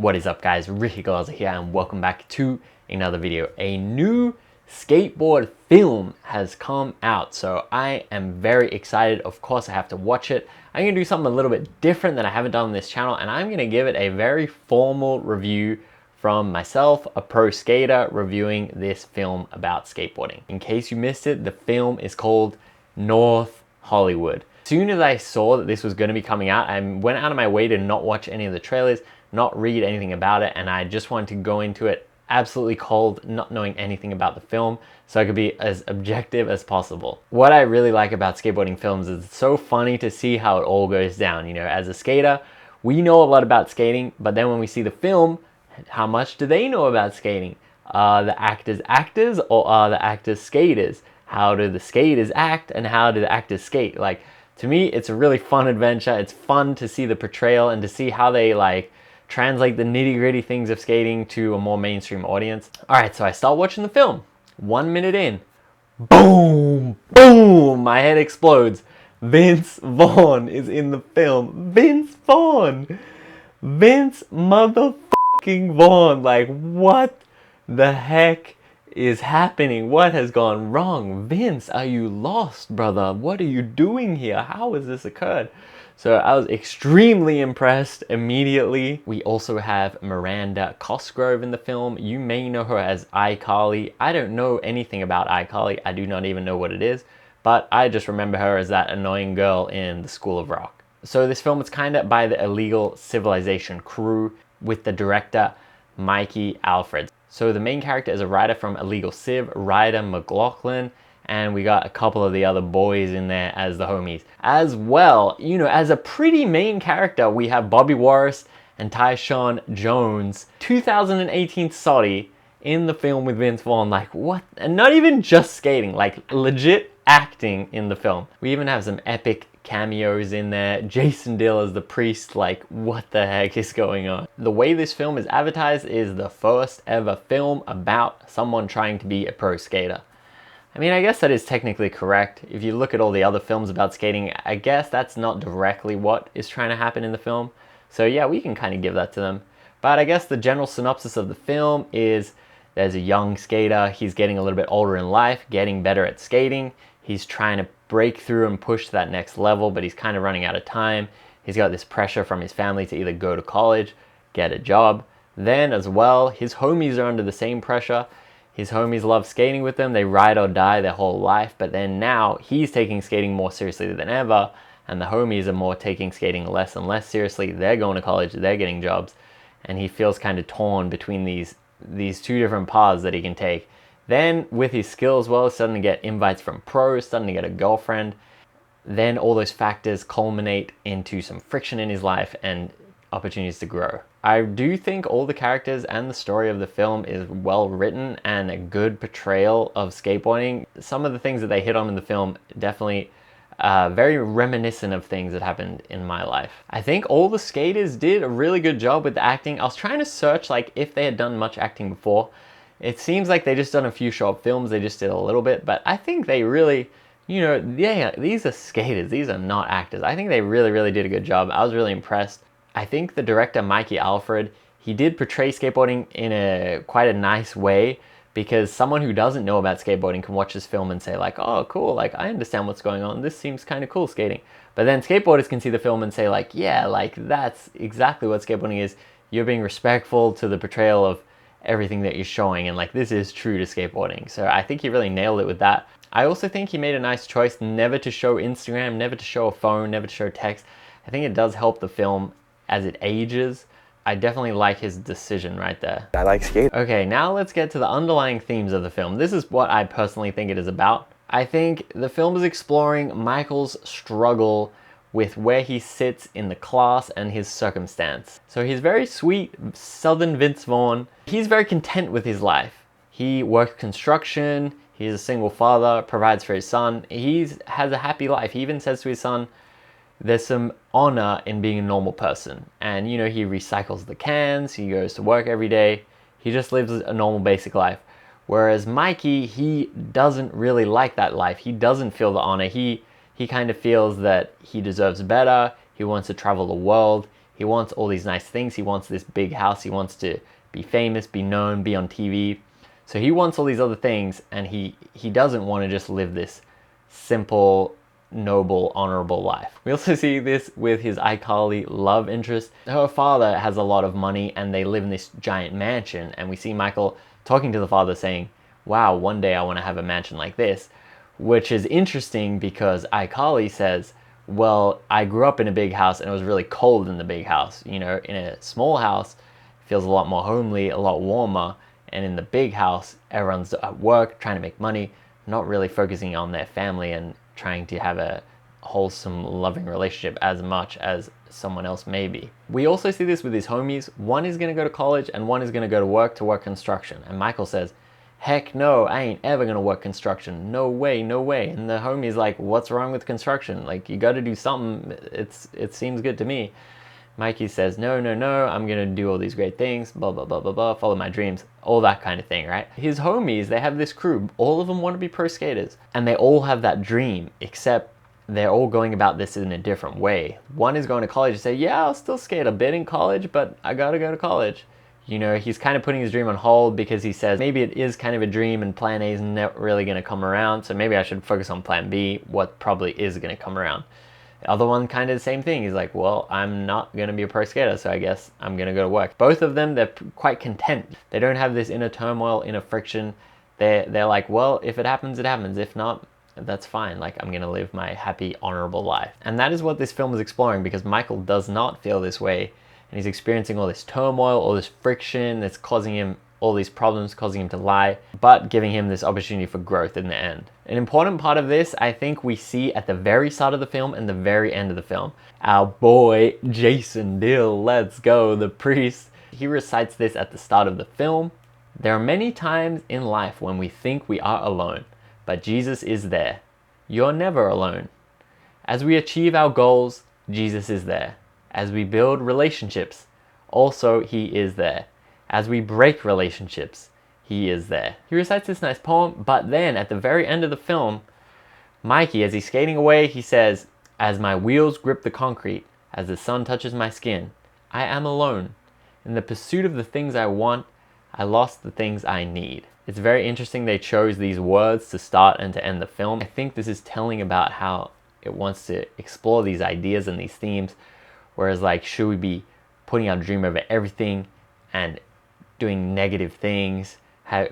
What is up, guys? Ricky Garza here and welcome back to another video. A new skateboard film has come out, so I am very excited. Of course, I have to watch it. I'm gonna do something a little bit different that I haven't done on this channel, and I'm gonna give it a very formal review from myself, a pro skater, reviewing this film about skateboarding. In case you missed it, the film is called North Hollywood. As soon as I saw that this was going to be coming out, I went out of my way to not watch any of the trailers, not read anything about it, and I just wanted to go into it absolutely cold, not knowing anything about the film, so I could be as objective as possible. What I really like about skateboarding films is it's so funny to see how it all goes down. You know, as a skater, we know a lot about skating, but then when we see the film, how much do they know about skating? Are the actors actors or are the actors skaters? How do the skaters act and how do the actors skate? Like, to me, it's a really fun adventure. It's fun to see the portrayal and to see how they like translate the nitty-gritty things of skating to a more mainstream audience. All right, so I start watching the film. 1 minute in, boom, boom, my head explodes. Vince Vaughn is in the film. Vince Vaughn. Vince motherfucking Vaughn. Like, what the heck is happening? What has gone wrong? Vince, are you lost, brother? What are you doing here? How has this occurred? So I was extremely impressed immediately. We also have Miranda Cosgrove in the film. You may know her as iCarly. I don't know anything about iCarly. I do not even know what it is, but I just remember her as that annoying girl in the School of Rock. So this film is kind of by the Illegal Civilization crew with the director Mikey Alfred. So the main character is a writer from Illegal Civ, Ryder McLaughlin, and we got a couple of the other boys in there as the homies. As well, you know, as a pretty main character, we have Bobby Warris and Tyshawn Jones, 2018 Saudi, in the film with Vince Vaughn. Like, what? And not even just skating, like legit acting in the film. We even have some epic cameos in there. Jason Dill as the priest. Like, what the heck is going on? The way this film is advertised is the first ever film about someone trying to be a pro skater. I mean, I guess that is technically correct. If you look at all the other films about skating, I guess that's not directly what is trying to happen in the film. So yeah, we can kind of give that to them. But I guess the general synopsis of the film is there's a young skater. He's getting a little bit older in life, getting better at skating. He's trying to break through and push to that next level, but he's kind of running out of time. He's got this pressure from his family to either go to college, get a job. Then as well, his homies are under the same pressure. His homies love skating with them. They ride or die their whole life, but then now he's taking skating more seriously than ever, and the homies are more taking skating less and less seriously. They're going to college, they're getting jobs, and he feels kind of torn between these two different paths that he can take. Then with his skill as well, he's starting to get invites from pros, starting to get a girlfriend. Then all those factors culminate into some friction in his life and opportunities to grow. I do think all the characters and the story of the film is well written and a good portrayal of skateboarding. Some of the things that they hit on in the film definitely very reminiscent of things that happened in my life. I think all the skaters did a really good job with the acting. I was trying to search like if they had done much acting before. It seems like they just done a few short films. They just did a little bit, but I think they really, you know, yeah, these are skaters. These are not actors. I think they really did a good job. I was really impressed. I think the director, Mikey Alfred, he did portray skateboarding in quite a nice way, because someone who doesn't know about skateboarding can watch this film and say like, oh, cool, like I understand what's going on. This seems kind of cool, skating. But then skateboarders can see the film and say like, yeah, like that's exactly what skateboarding is. You're being respectful to the portrayal of everything that you're showing, and like this is true to skateboarding. So I think he really nailed it with that. I also think he made a nice choice never to show Instagram, never to show a phone, never to show text. I think it does help the film as it ages. I definitely like his decision right there. I like skate. Okay, now let's get to the underlying themes of the film. This is what I personally think it is about. I think the film is exploring Michael's struggle with where he sits in the class and his circumstance. So he's very sweet, Southern Vince Vaughn. He's very content with his life. He works construction, he's a single father, provides for his son. He has a happy life. He even says to his son, there's some honor in being a normal person. And you know, he recycles the cans, he goes to work every day. He just lives a normal basic life. Whereas Mikey, he doesn't really like that life. He doesn't feel the honor. He kind of feels that he deserves better. He wants to travel the world. He wants all these nice things. He wants this big house. He wants to be famous, be known, be on TV. So he wants all these other things, and he doesn't want to just live this simple, noble, honorable life. We also see this with his iCarly love interest. Her father has a lot of money and they live in this giant mansion, and we see Michael talking to the father saying, wow, one day I want to have a mansion like this, which is interesting because iCarly says, well, I grew up in a big house and it was really cold in the big house. You know, in a small house, it feels a lot more homely, a lot warmer. And in the big house, everyone's at work, trying to make money, not really focusing on their family and trying to have a wholesome, loving relationship as much as someone else may be. We also see this with his homies. One is going to go to college and one is going to go to work construction. And Michael says, heck no, I ain't ever going to work construction. No way, no way. And the homie's like, what's wrong with construction? Like, you got to do something. It seems good to me. Mikey says, no, I'm going to do all these great things, blah, blah, blah, blah, blah, follow my dreams, all that kind of thing, right? His homies, they have this crew. All of them want to be pro skaters. And they all have that dream, except they're all going about this in a different way. One is going to college and say, yeah, I'll still skate a bit in college, but I got to go to college. You know, he's kind of putting his dream on hold because he says, maybe it is kind of a dream and plan A is not really going to come around. So maybe I should focus on plan B, what probably is going to come around. The other one, kind of the same thing. He's like, well, I'm not going to be a pro skater, so I guess I'm going to go to work. Both of them, they're quite content. They don't have this inner turmoil, inner friction. They're like, well, if it happens, it happens. If not, that's fine. Like, I'm going to live my happy, honorable life. And that is what this film is exploring, because Michael does not feel this way. And he's experiencing all this turmoil, all this friction that's causing him all these problems, causing him to lie, but giving him this opportunity for growth in the end. An important part of this, I think we see at the very start of the film and the very end of the film. Our boy, Jason Dill, let's go, the priest. He recites this at the start of the film. There are many times in life when we think we are alone, but Jesus is there. You're never alone. As we achieve our goals, Jesus is there. As we build relationships, also He is there. As we break relationships, He is there. He recites this nice poem, but then at the very end of the film, Mikey, as he's skating away, he says, as my wheels grip the concrete, as the sun touches my skin, I am alone. In the pursuit of the things I want, I lost the things I need. It's very interesting they chose these words to start and to end the film. I think this is telling about how it wants to explore these ideas and these themes, whereas like, should we be putting our dream over everything and doing negative things,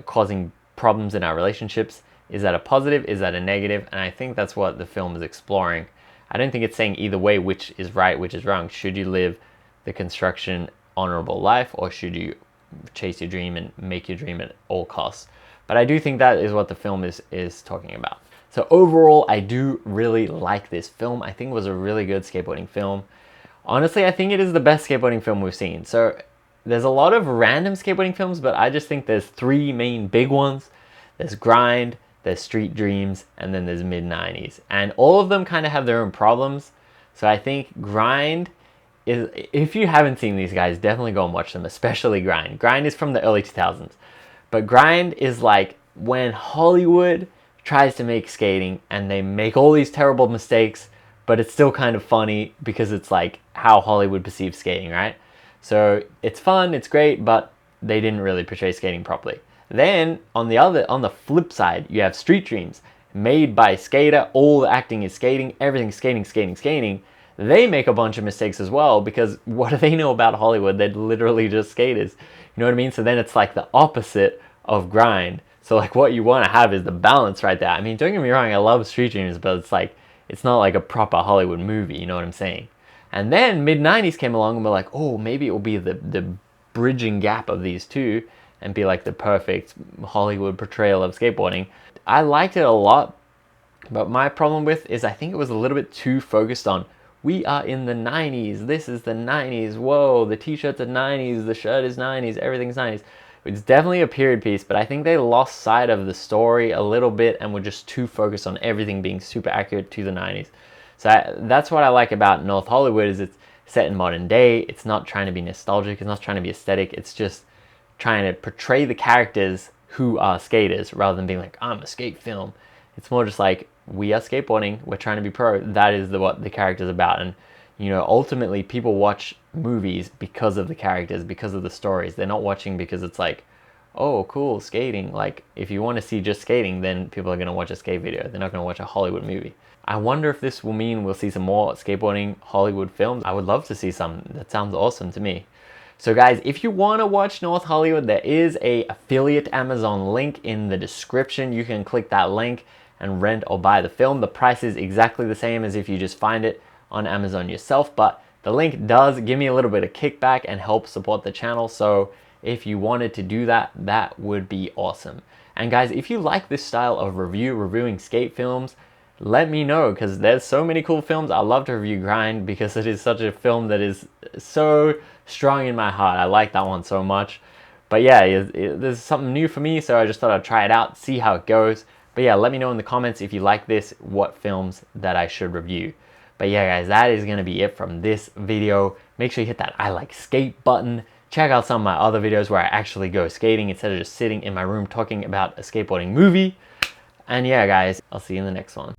causing problems in our relationships? Is that a positive? Is that a negative? And I think that's what the film is exploring. I don't think it's saying either way which is right, which is wrong. Should you live the construction honorable life, or should you chase your dream and make your dream at all costs? But I do think that is what the film is talking about. So overall, I do really like this film. I think it was a really good skateboarding film. Honestly, I think it is the best skateboarding film we've seen. So there's a lot of random skateboarding films, but I just think there's three main big ones. There's Grind, there's Street Dreams, and then there's Mid-90s. And all of them kind of have their own problems. So I think Grind is, if you haven't seen these guys, definitely go and watch them, especially Grind. Grind is from the early 2000s. But Grind is like when Hollywood tries to make skating and they make all these terrible mistakes, but it's still kind of funny because it's like how Hollywood perceives skating, right? So it's fun, it's great, but they didn't really portray skating properly. Then on the flip side, you have Street Dreams, made by skater. All the acting is skating, everything's skating. They make a bunch of mistakes as well, because what do they know about Hollywood? They're literally just skaters. You know what I mean? So then it's like the opposite of Grind. So like what you want to have is the balance right there. I mean, don't get me wrong, I love Street Dreams, but it's like, it's not like a proper Hollywood movie, you know what I'm saying? And then Mid-90s came along and we're like, oh, maybe it will be the bridging gap of these two and be like the perfect Hollywood portrayal of skateboarding. I liked it a lot, but my problem with is I think it was a little bit too focused on, we are in the 90s, this is the 90s, whoa, the t-shirt's are 90s, the shirt is 90s, everything's 90s. It's definitely a period piece, but I think they lost sight of the story a little bit and were just too focused on everything being super accurate to the 90s. So that's what I like about North Hollywood, is it's set in modern day. It's not trying to be nostalgic. It's not trying to be aesthetic. It's just trying to portray the characters who are skaters rather than being like, I'm a skate film. It's more just like, we are skateboarding. We're trying to be pro. That is what the character's about. And, you know, ultimately people watch movies because of the characters, because of the stories. They're not watching because it's like, oh, cool, skating. Like, if you want to see just skating, then people are going to watch a skate video. They're not going to watch a Hollywood movie. I wonder if this will mean we'll see some more skateboarding Hollywood films. I would love to see some. That sounds awesome to me. So guys, if you want to watch North Hollywood, there is a affiliate Amazon link in the description. You can click that link and rent or buy the film. The price is exactly the same as if you just find it on Amazon yourself, but the link does give me a little bit of kickback and help support the channel. So if you wanted to do that, that would be awesome. And guys, if you like this style of reviewing skate films, let me know, because there's so many cool films. I love to review Grind because it is such a film that is so strong in my heart. I like that one so much. But yeah, there's something new for me, so I just thought I'd try it out, see how it goes. But yeah, let me know in the comments if you like this, what films that I should review. But yeah, guys, that is going to be it from this video. Make sure you hit that I like skate button. Check out some of my other videos where I actually go skating instead of just sitting in my room talking about a skateboarding movie. And yeah, guys, I'll see you in the next one.